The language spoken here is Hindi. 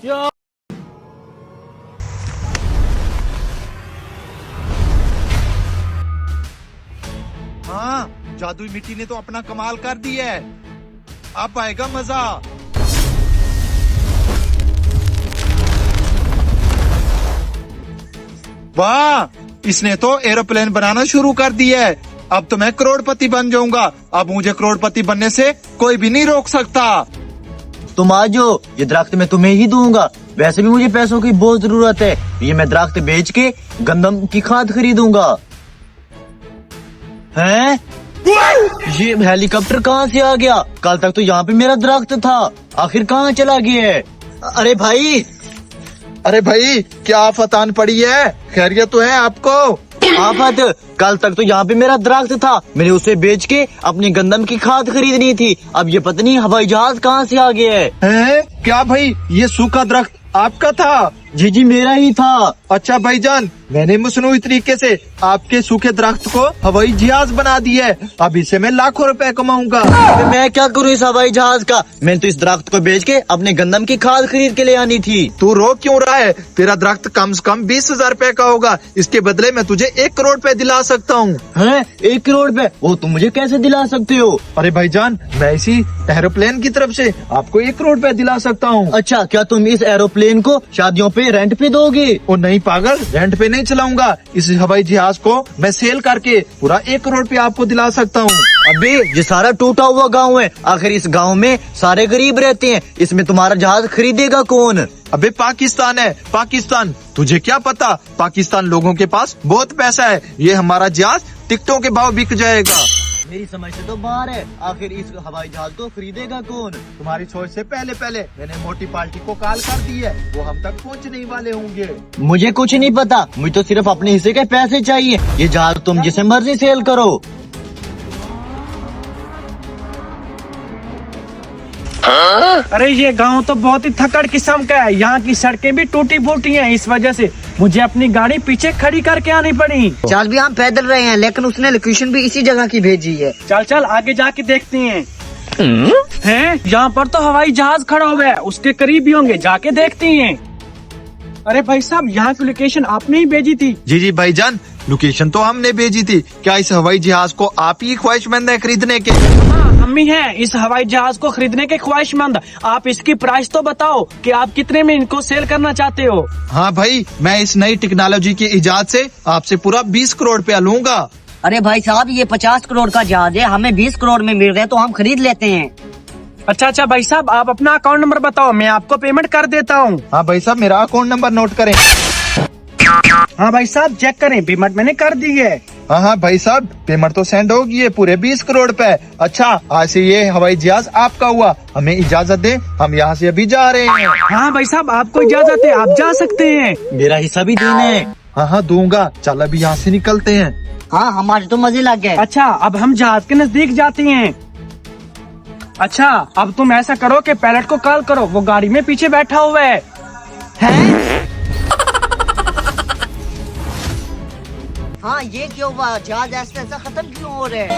या हाँ, जादुई मिट्टी ने तो अपना कमाल कर दिया है। अब आएगा मजा। वाह, इसने तो एरोप्लेन बनाना शुरू कर दिया है। अब तो मैं करोड़पति बन जाऊंगा। अब मुझे करोड़पति बनने से कोई भी नहीं रोक सकता। तुम आ जाओ, ये दरख्त मैं तुम्हें ही दूंगा। वैसे भी मुझे पैसों की बहुत जरूरत है, ये मैं दरख्त बेच के गंदम की खाद खरीदूंगा। हैं? ये हेलीकॉप्टर कहाँ से आ गया? कल तक तो यहाँ पे मेरा दरख्त था, आखिर कहाँ चला गया है? अरे भाई, अरे भाई, क्या आफत आन पड़ी है? खैरियत तो है आपको? आफत, कल तक तो यहाँ पे मेरा दरख्त था, मैंने उसे बेच के अपनी गंदम की खाद खरीदनी थी। अब ये पता नहीं हवाई जहाज कहाँ से आ गया है। हैं? क्या भाई, ये सूखा दरख्त आपका था? जी जी, मेरा ही था। अच्छा भाईजान, मैंने मसनूई तरीके से आपके सूखे दरख्त को हवाई जहाज बना दिया है। अब इससे मैं लाखों रुपए कमाऊंगा। तो मैं क्या करूँ इस हवाई जहाज का? मैंने तो इस दरख्त को बेच के अपने गंदम की खाद खरीद के ले आनी थी। तू रो क्यों रहा है? तेरा दरख्त कम से कम 20,000 रुपए का होगा। इसके बदले मैं तुझे 1 करोड़ रुपए दिला सकता हूँ। हैं? 1 करोड़ रुपए? वो तुम मुझे कैसे दिला सकते हो? अरे भाईजान, मैं इसी एरोप्लेन की तरफ से आपको 1 करोड़ रुपए दिला सकता हूँ। अच्छा, क्या तुम इस एरोप्लेन को शादियों पे रेंट पे दोगे? ओ नहीं पागल, रेंट पे नहीं चलाऊंगा। इस हवाई जहाज को मैं सेल करके पूरा 1 करोड़ रुपए आपको दिला सकता हूँ। अबे, ये सारा टूटा हुआ गांव है, आखिर इस गांव में सारे गरीब रहते हैं, इसमें तुम्हारा जहाज खरीदेगा कौन? अबे पाकिस्तान है, पाकिस्तान। तुझे क्या पता, पाकिस्तान लोगों के पास बहुत पैसा है। ये हमारा जहाज टिकटों के भाव बिक जाएगा। मेरी समझ से तो बाहर है, आखिर इस हवाई जहाज को खरीदेगा कौन? तुम्हारी सोच से पहले पहले मैंने मोटी पार्टी को कॉल कर दी है, वो हम तक पहुंचने ही वाले होंगे। मुझे कुछ नहीं पता, मुझे तो सिर्फ अपने हिस्से के पैसे चाहिए। ये जहाज तुम जिसे मर्जी सेल करो। अरे ये गांव तो बहुत ही थकड़ किस्म का है। यहाँ की सड़कें भी टूटी फूटी हैं, इस वजह से मुझे अपनी गाड़ी पीछे खड़ी करके आनी पड़ी। चल भी हम पैदल रहे हैं, लेकिन उसने लोकेशन भी इसी जगह की भेजी है। चल चल आगे जाके देखते हैं। हैं? यहाँ पर तो हवाई जहाज खड़ा हुआ है, उसके करीब ही होंगे, जाके देखते हैं। अरे भाई साहब, यहाँ की लोकेशन आपने ही भेजी थी? जी जी भाईजान, लोकेशन तो हमने भेजी थी। क्या इस हवाई जहाज को आप ही ख्वाहिशमंद है खरीदने के? हाँ, हम ही हैं इस हवाई जहाज को खरीदने के ख्वाहिशमंद। आप इसकी प्राइस तो बताओ कि आप कितने में इनको सेल करना चाहते हो? हाँ भाई, मैं इस नई टेक्नोलॉजी की इजाद से आपसे पूरा 20 करोड़ रुपया लूंगा। अरे भाई साहब, ये 50 करोड़ का जहाज है, हमें 20 करोड़ में मिल रहे हैं, तो हम खरीद लेते हैं। अच्छा अच्छा भाई साहब, आप अपना अकाउंट नंबर बताओ, मैं आपको पेमेंट कर देता हूँ। हाँ भाई साहब, मेरा अकाउंट नंबर नोट करें। हाँ भाई साहब, चेक करें, पेमेंट मैंने कर दी है। हाँ हाँ भाई साहब, पेमेंट तो सेंड होगी है, पूरे 20 करोड़ रुपए। अच्छा, आज से ये हवाई जहाज आपका हुआ। हमें इजाजत दें, हम यहाँ से अभी जा रहे हैं। हाँ भाई साहब, आपको इजाजत है, आप जा सकते हैं। मेरा हिस्सा भी देना है। हाँ हाँ दूंगा। चल अभी यहाँ से निकलते हैं। हाँ, हमारे तो मजे लग गए। अच्छा, अब हम जहाज के नजदीक जाते हैं। अच्छा, अब तुम ऐसा करो कि पायलट को कॉल करो, वो गाड़ी में पीछे बैठा हुआ है। हाँ, ये क्यों हुआ? जहाज ऐसा ऐसा खत्म क्यों हो रहे हैं?